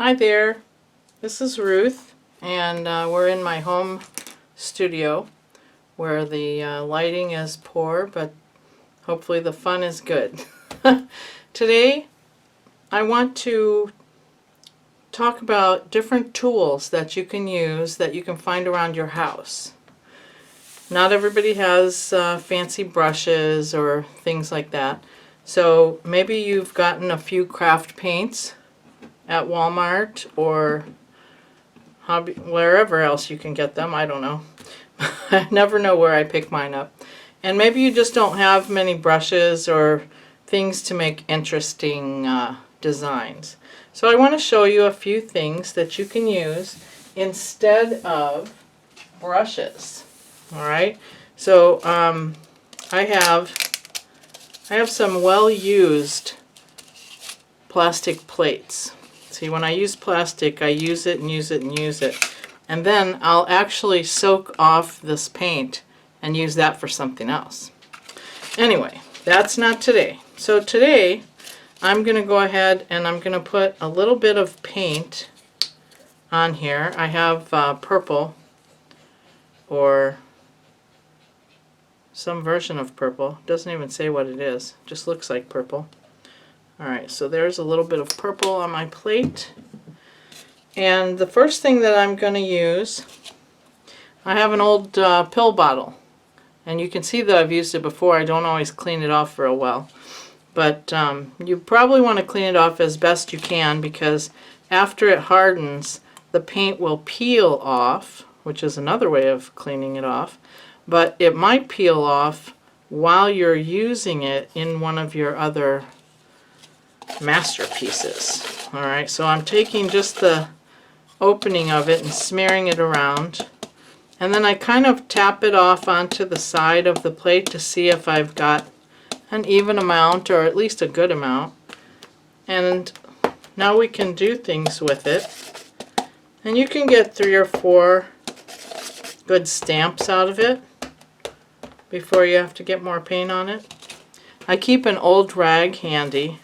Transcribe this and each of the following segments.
Hi there, this is Ruth, and we're in my home studio where the lighting is poor, but hopefully the fun is good. Today I want to talk about different tools that you can use that you can find around your house. Not everybody has fancy brushes or things like that, so maybe you've gotten a few craft paints at Walmart or wherever else you can get them. I don't know. I never know where I pick mine up. And maybe you just don't have many brushes or things to make interesting designs. So I want to show you a few things that you can use instead of brushes. Alright, so I have some well-used plastic plates. See, when I use plastic, I use it and use it and use it. And then I'll actually soak off this paint and use that for something else. Anyway, that's not today. So today, I'm going to go ahead and I'm going to put a little bit of paint on here. I have purple, or some version of purple. Doesn't even say what it is. Just looks like purple. Alright, so there's a little bit of purple on my plate. And the first thing that I'm going to use, I have an old pill bottle. And you can see that I've used it before. I don't always clean it off real well. But you probably want to clean it off as best you can, because after it hardens, the paint will peel off, which is another way of cleaning it off. But it might peel off while you're using it in one of your other masterpieces. Alright, so I'm taking just the opening of it and smearing it around, and then I kind of tap it off onto the side of the plate to see if I've got an even amount, or at least a good amount. And now we can do things with it, and you can get 3 or 4 good stamps out of it before you have to get more paint on it. I keep an old rag handy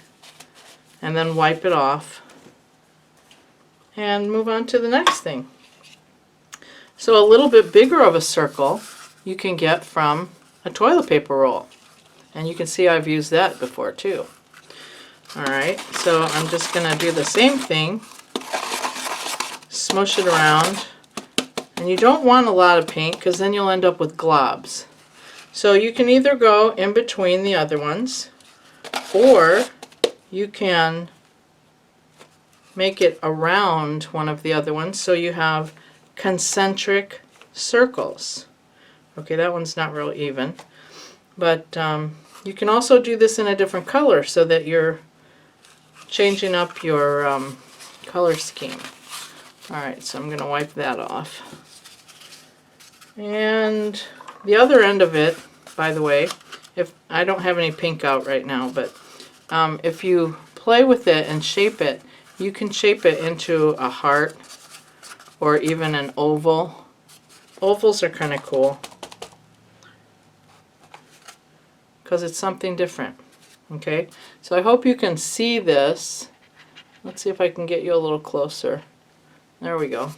and then wipe it off and move on to the next thing. So a little bit bigger of a circle you can get from a toilet paper roll, and you can see I've used that before too. Alright, so I'm just going to do the same thing, smush it around, and you don't want a lot of paint because then you'll end up with globs. So you can either go in between the other ones, or you can make it around one of the other ones so you have concentric circles. Okay, that one's not real even, but you can also do this in a different color so that you're changing up your color scheme. Alright, so I'm going to wipe that off. And the other end of it, by the way, if I don't have any pink out right now, but if you play with it and shape it, you can shape it into a heart or even an oval. Ovals are kind of cool because it's something different. Okay, so I hope you can see this. Let's see if I can get you a little closer. There we go.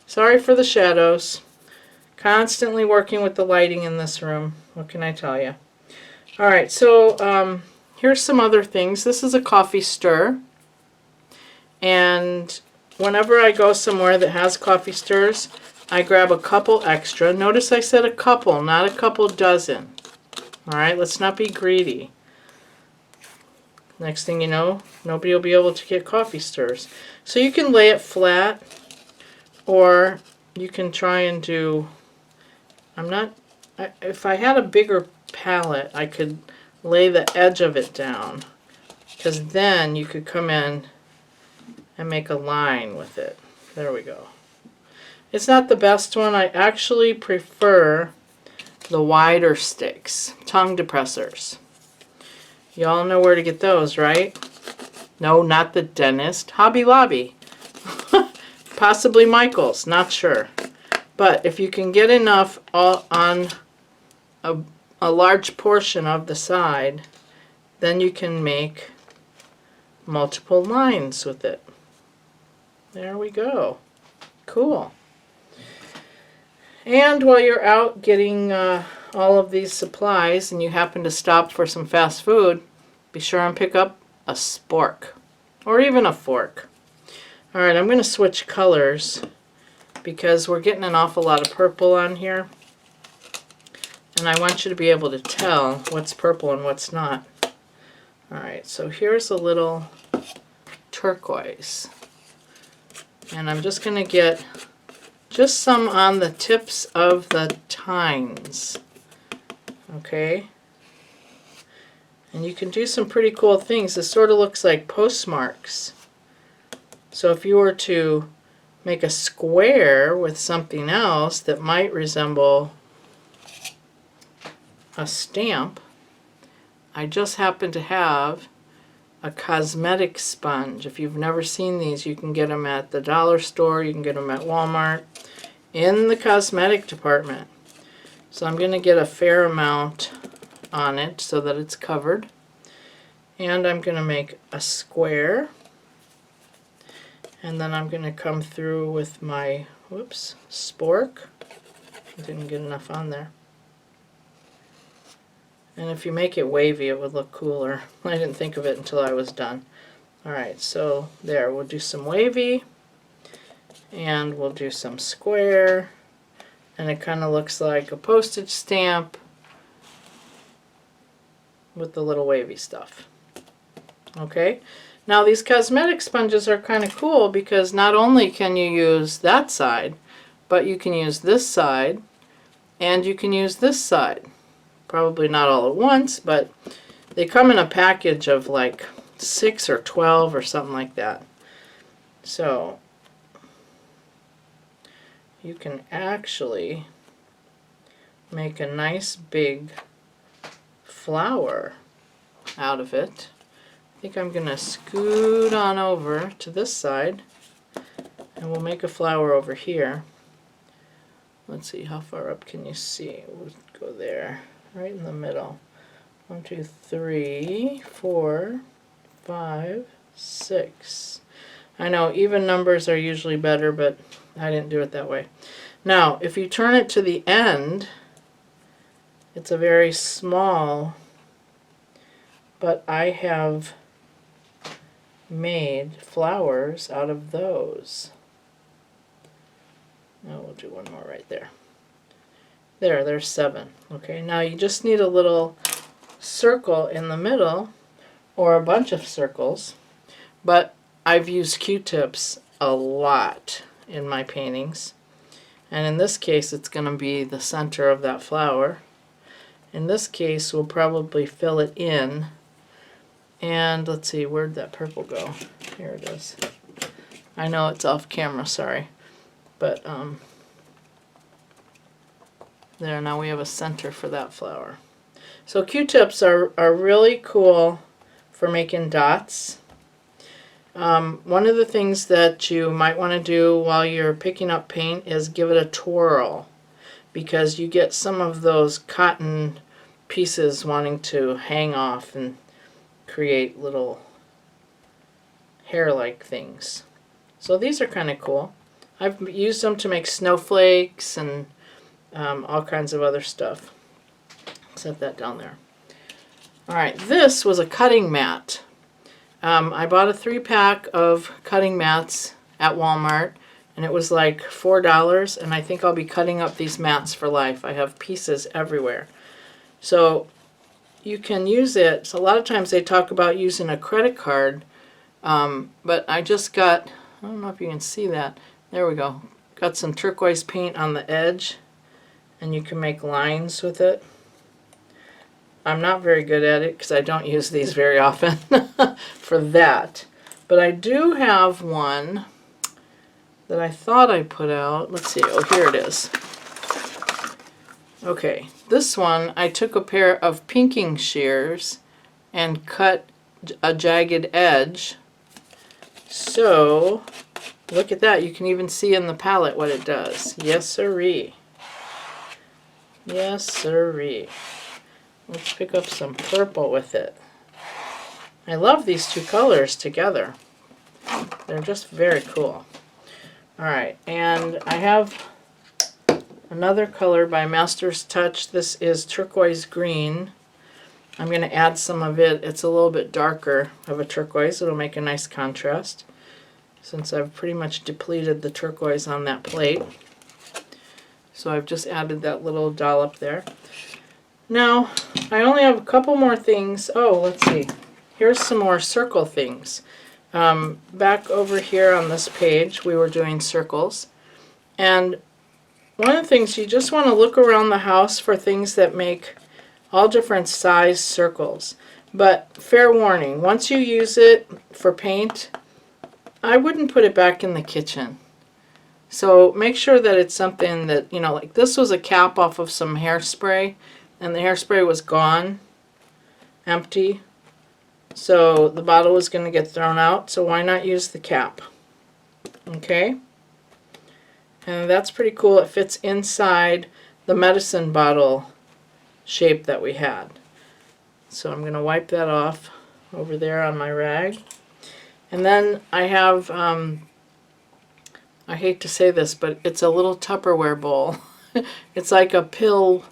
Sorry for the shadows. Constantly working with the lighting in this room. What can I tell you? Alright, so here's some other things. This is a coffee stir, and whenever I go somewhere that has coffee stirs, I grab a couple extra. Notice I said a couple, not a couple dozen. Alright, let's not be greedy. Next thing you know, nobody will be able to get coffee stirs. So you can lay it flat, or you can try and do, if I had a bigger palette, I could lay the edge of it down, because then you could come in and make a line with it. There we go. It's not the best one. I actually prefer the wider sticks, tongue depressors. You all know where to get those, right? No, not the dentist. Hobby Lobby. Possibly Michael's, not sure. But if you can get enough on a large portion of the side, then you can make multiple lines with it. There we go. Cool. And while you're out getting all of these supplies and you happen to stop for some fast food, be sure and pick up a spork or even a fork. Alright, I'm going to switch colors because we're getting an awful lot of purple on here. And I want you to be able to tell what's purple and what's not. Alright, so here's a little turquoise. And I'm just going to get just some on the tips of the tines. Okay? And you can do some pretty cool things. This sort of looks like postmarks. So if you were to make a square with something else that might resemble a stamp, I just happen to have a Cosmetic sponge. If you've never seen these, you can get them at the dollar store, you can get them at Walmart, in the cosmetic department. So I'm going to get a fair amount on it so that it's covered. And I'm going to make a square. And then I'm going to come through with my, whoops, spork. I didn't get enough on there. And if you make it wavy, it would look cooler. I didn't think of it until I was done. Alright, so there, we'll do some wavy, and we'll do some square, and it kind of looks like a postage stamp with the little wavy stuff. Okay, now these cosmetic sponges are kind of cool because not only can you use that side, but you can use this side, and you can use this side. Probably not all at once, but they come in a package of like 6 or 12 or something like that. So you can actually make a nice big flower out of it. I think I'm going to scoot on over to this side and we'll make a flower over here. Let's see, how far up can you see? We'll go there. Right in the middle. 1, 2, 3, 4, 5, 6. I know even numbers are usually better, but I didn't do it that way. Now, if you turn it to the end, it's a very small, but I have made flowers out of those. Now we'll do one more right there. There's 7. Okay, now you just need a little circle in the middle, or a bunch of circles, but I've used Q-tips a lot in my paintings, and in this case it's going to be the center of that flower. In this case we'll probably fill it in, and let's see, where'd that purple go? Here it is. I know it's off camera, sorry, but there, now we have a center for that flower. So Q-tips are really cool for making dots. One of the things that you might want to do while you're picking up paint is give it a twirl, because you get some of those cotton pieces wanting to hang off and create little hair-like things. So these are kind of cool. I've used them to make snowflakes and all kinds of other stuff. Set that down there. Alright, this was a cutting mat. I bought a 3-pack of cutting mats at Walmart, and it was like $4, and I think I'll be cutting up these mats for life. I have pieces everywhere. So you can use it. So a lot of times they talk about using a credit card, but I just got, I don't know if you can see that. There we go. Got some turquoise paint on the edge, and you can make lines with it. I'm not very good at it because I don't use these very often for that. But I do have one that I thought I put out. Let's see. Oh, here it is. Okay. This one, I took a pair of pinking shears and cut a jagged edge. So, look at that. You can even see in the palette what it does. Yes, sirree. Yes, sirree. Let's pick up some purple with it. I love these two colors together. They're just very cool. Alright, and I have another color by Master's Touch. This is turquoise green. I'm going to add some of it. It's a little bit darker of a turquoise. It'll make a nice contrast since I've pretty much depleted the turquoise on that plate. So I've just added that little dollop there. Now, I only have a couple more things. Oh, let's see. Here's some more circle things. Back over here on this page, we were doing circles. And one of the things, you just want to look around the house for things that make all different size circles. But fair warning, once you use it for paint, I wouldn't put it back in the kitchen. So make sure that it's something that, you know, like this was a cap off of some hairspray, and the hairspray was gone, empty. So the bottle was going to get thrown out, so why not use the cap? Okay? And that's pretty cool. It fits inside the medicine bottle shape that we had. So I'm going to wipe that off over there on my rag. And then I have, I hate to say this, but it's a little Tupperware bowl. It's like a pill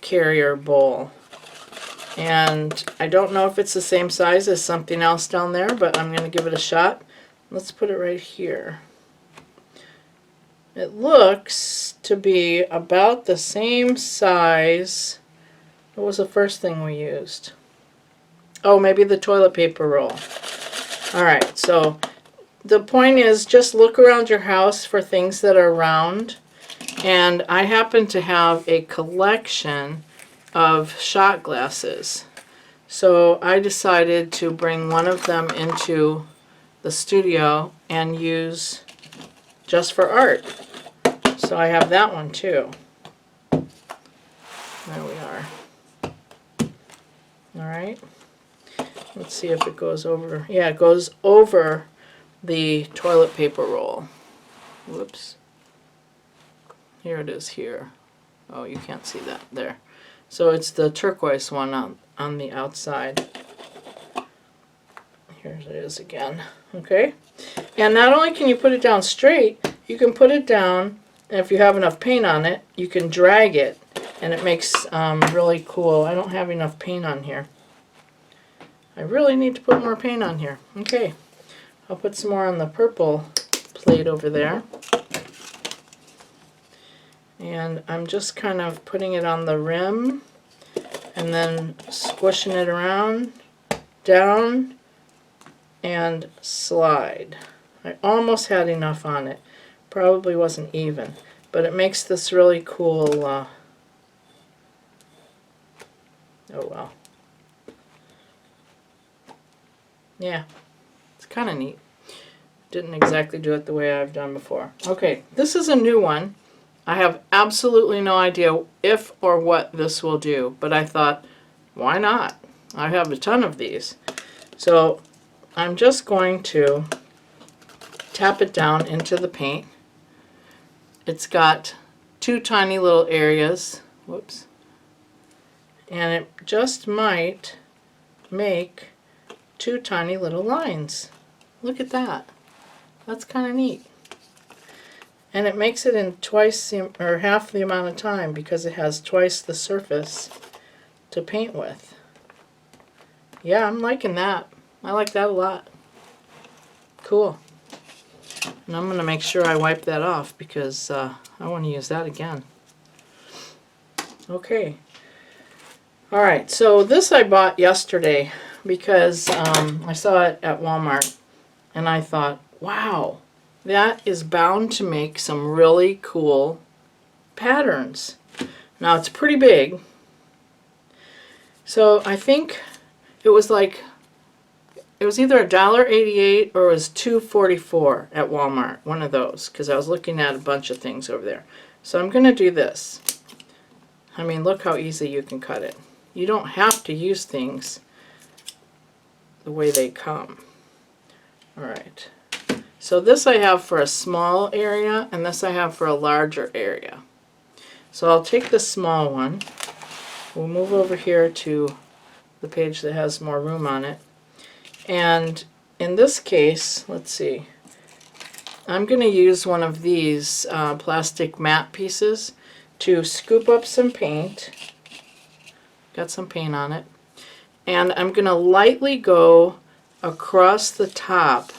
carrier bowl. And I don't know if it's the same size as something else down there, but I'm going to give it a shot. Let's put it right here. It looks to be about the same size. What was the first thing we used? Oh, maybe the toilet paper roll. Alright, so the point is just look around your house for things that are round. And I happen to have a collection of shot glasses. So I decided to bring one of them into the studio and use just for art. So I have that one too. There we are. Alright. Let's see if it goes over. Yeah, it goes over the toilet paper roll. Whoops. Here it is here. Oh, you can't see that there. So it's the turquoise one on the outside. Here it is again. Okay. And not only can you put it down straight, you can put it down, and if you have enough paint on it, you can drag it, and it makes really cool. I don't have enough paint on here. I really need to put more paint on here. Okay. I'll put some more on the purple plate over there. And I'm just kind of putting it on the rim and then squishing it around, down, and slide. I almost had enough on it. Probably wasn't even, but it makes this really cool, oh well. Yeah, it's kind of neat. Didn't exactly do it the way I've done before. Okay, this is a new one. I have absolutely no idea if or what this will do, but I thought, why not? I have a ton of these. So I'm just going to tap it down into the paint. It's got two tiny little areas. Whoops. And it just might make two tiny little lines. Look at that. That's kind of neat. And it makes it in twice or half the amount of time because it has twice the surface to paint with. Yeah, I'm liking that. I like that a lot. Cool. And I'm going to make sure I wipe that off because I want to use that again. Okay. Alright, so this I bought yesterday because I saw it at Walmart and I thought, wow, that is bound to make some really cool patterns. Now it's pretty big. So I think it was like, it was either $1.88 or it was $2.44 at Walmart. One of those, because I was looking at a bunch of things over there. So I'm going to do this. I mean, look how easy you can cut it. You don't have to use things the way they come. Alright. So this I have for a small area, and this I have for a larger area. So I'll take the small one. We'll move over here to the page that has more room on it. And in this case, let's see. I'm going to use one of these plastic mat pieces to scoop up some paint. Got some paint on it. And I'm going to lightly go across the top.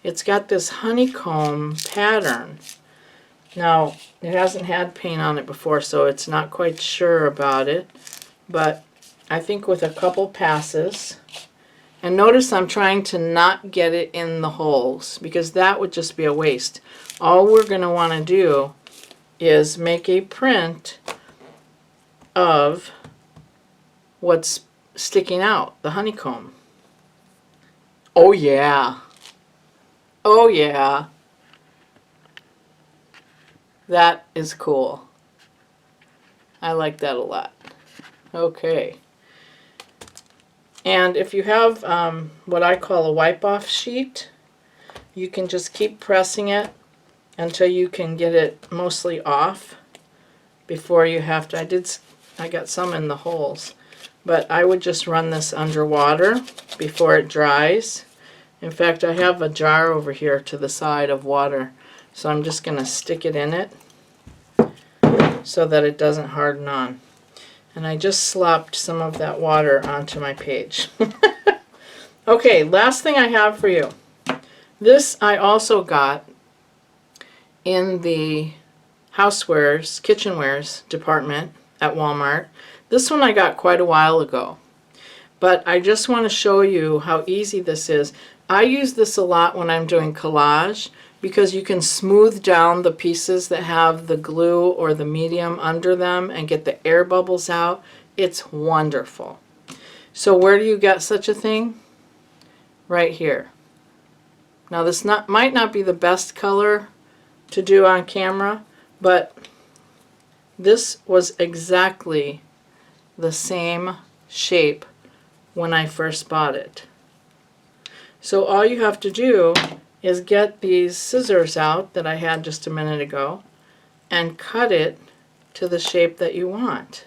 It's got this honeycomb pattern. Now, it hasn't had paint on it before, so it's not quite sure about it. But I think with a couple passes, and notice I'm trying to not get it in the holes, because that would just be a waste. All we're going to want to do is make a print of what's sticking out, the honeycomb. Oh yeah. Oh yeah. That is cool. I like that a lot. Okay. And if you have what I call a wipe-off sheet, you can just keep pressing it until you can get it mostly off before you have to. I got some in the holes, but I would just run this under water before it dries. In fact, I have a jar over here to the side of water, so I'm just going to stick it in it so that it doesn't harden on. And I just slopped some of that water onto my page. Okay, last thing I have for you. This I also got in the housewares, kitchenwares department at Walmart. This one I got quite a while ago. But I just want to show you how easy this is. I use this a lot when I'm doing collage because you can smooth down the pieces that have the glue or the medium under them and get the air bubbles out. It's wonderful. So where do you get such a thing? Right here. Now this might not be the best color to do on camera, but this was exactly the same shape when I first bought it. So all you have to do is get these scissors out that I had just a minute ago and cut it to the shape that you want.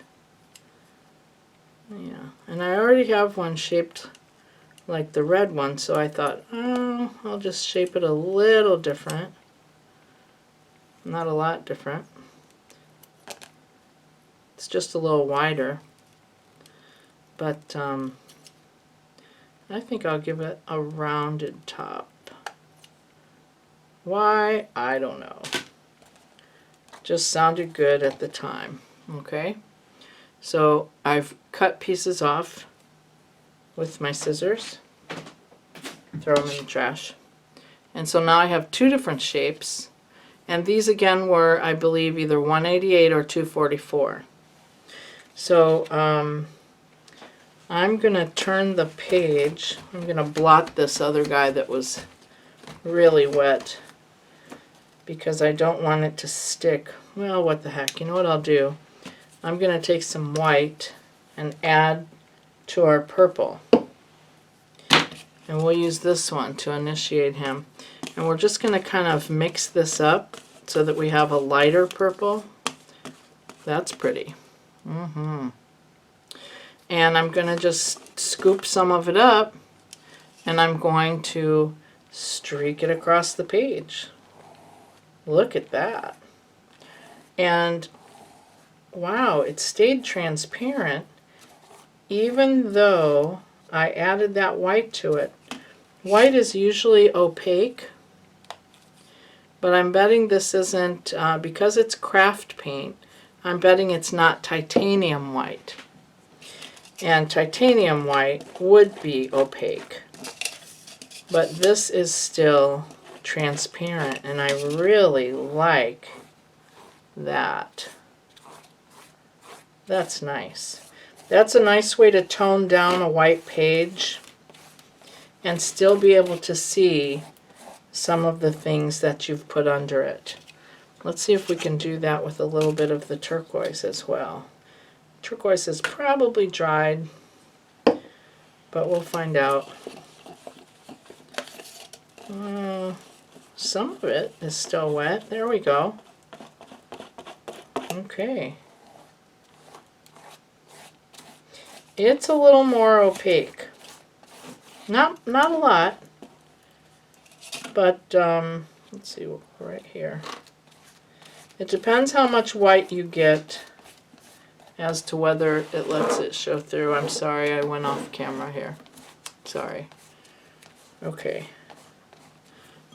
Yeah, and I already have one shaped like the red one, so I thought, oh, I'll just shape it a little different. Not a lot different. It's just a little wider. But I think I'll give it a rounded top. Why? I don't know. Just sounded good at the time. Okay? So I've cut pieces off with my scissors. Throw them in the trash. And so now I have two different shapes. And these again were, I believe, either 188 or 244. So I'm going to turn the page. I'm going to blot this other guy that was really wet because I don't want it to stick. Well, what the heck. You know what I'll do? I'm going to take some white and add to our purple. And we'll use this one to initiate him. And we're just going to kind of mix this up so that we have a lighter purple. That's pretty. And I'm going to just scoop some of it up and I'm going to streak it across the page. Look at that. And wow, it stayed transparent even though I added that white to it. White is usually opaque, but I'm betting this isn't, because it's craft paint, I'm betting it's not titanium white. And titanium white would be opaque. But this is still transparent, and I really like that. That's nice. That's a nice way to tone down a white page and still be able to see some of the things that you've put under it. Let's see if we can do that with a little bit of the turquoise as well. Turquoise is probably dried, but we'll find out. Some of it is still wet. There we go. Okay. It's a little more opaque. Not a lot, but let's see, right here. It depends how much white you get as to whether it lets it show through. I'm sorry, I went off camera here. Sorry. Okay.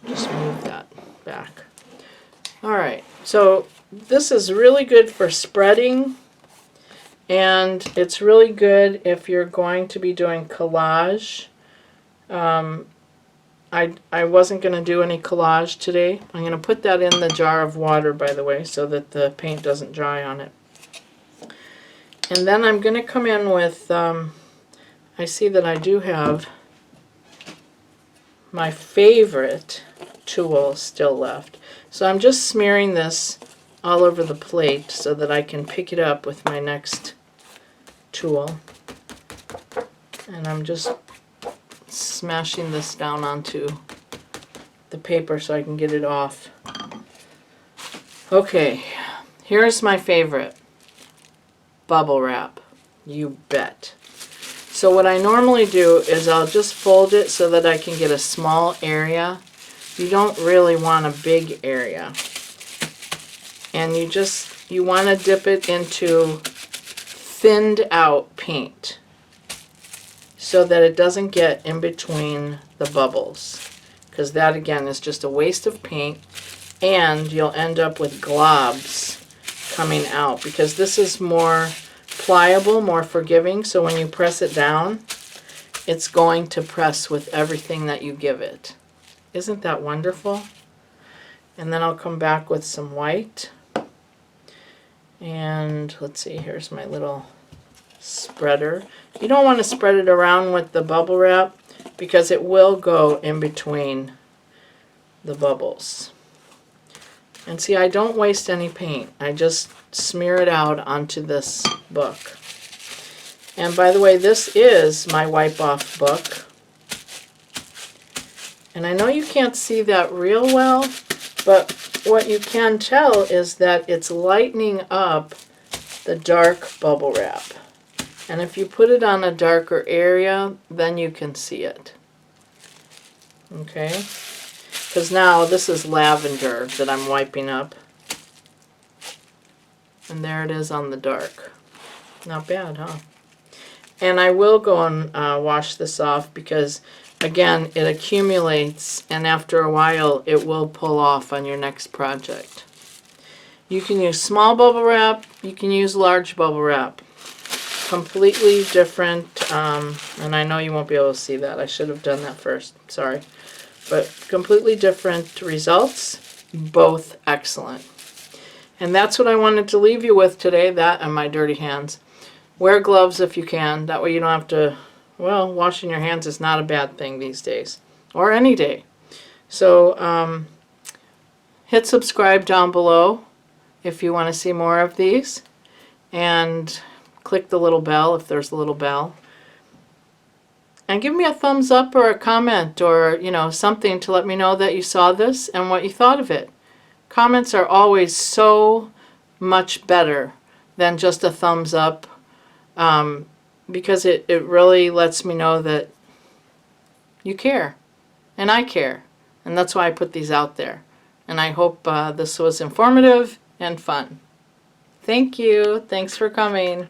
Just move that back. Alright, so this is really good for spreading, and it's really good if you're going to be doing collage. I wasn't going to do any collage today. I'm going to put that in the jar of water, by the way, so that the paint doesn't dry on it. And then I'm going to come in with, I see that I do have my favorite tool still left. So I'm just smearing this all over the plate so that I can pick it up with my next tool. And I'm just smashing this down onto the paper so I can get it off. Okay, here's my favorite. Bubble wrap. You bet. So what I normally do is I'll just fold it so that I can get a small area. You don't really want a big area. And you want to dip it into thinned out paint so that it doesn't get in between the bubbles, because that again is just a waste of paint, and you'll end up with globs coming out, because this is more pliable, more forgiving, so when you press it down, it's going to press with everything that you give it. Isn't that wonderful? And then I'll come back with some white. And let's see, here's my little spreader. You don't want to spread it around with the bubble wrap because it will go in between the bubbles. And see, I don't waste any paint. I just smear it out onto this book. And by the way, this is my wipe off book. And I know you can't see that real well, but what you can tell is that it's lightening up the dark bubble wrap. And if you put it on a darker area, then you can see it. Okay? Because now this is lavender that I'm wiping up. And there it is on the dark. Not bad, huh? And I will go and wash this off because, again, it accumulates, and after a while it will pull off on your next project. You can use small bubble wrap, you can use large bubble wrap. Completely different, and I know you won't be able to see that. I should have done that first, sorry. But completely different results, both excellent. And that's what I wanted to leave you with today, that and my dirty hands. Wear gloves if you can, that way you don't have to, well, washing your hands is not a bad thing these days, or any day. So hit subscribe down below if you want to see more of these, and click the little bell if there's a little bell. And give me a thumbs up or a comment or, you know, something to let me know that you saw this and what you thought of it. Comments are always so much better than just a thumbs up, because it really lets me know that you care and I care, and that's why I put these out there. And I hope this was informative and fun. Thank you. Thanks for coming.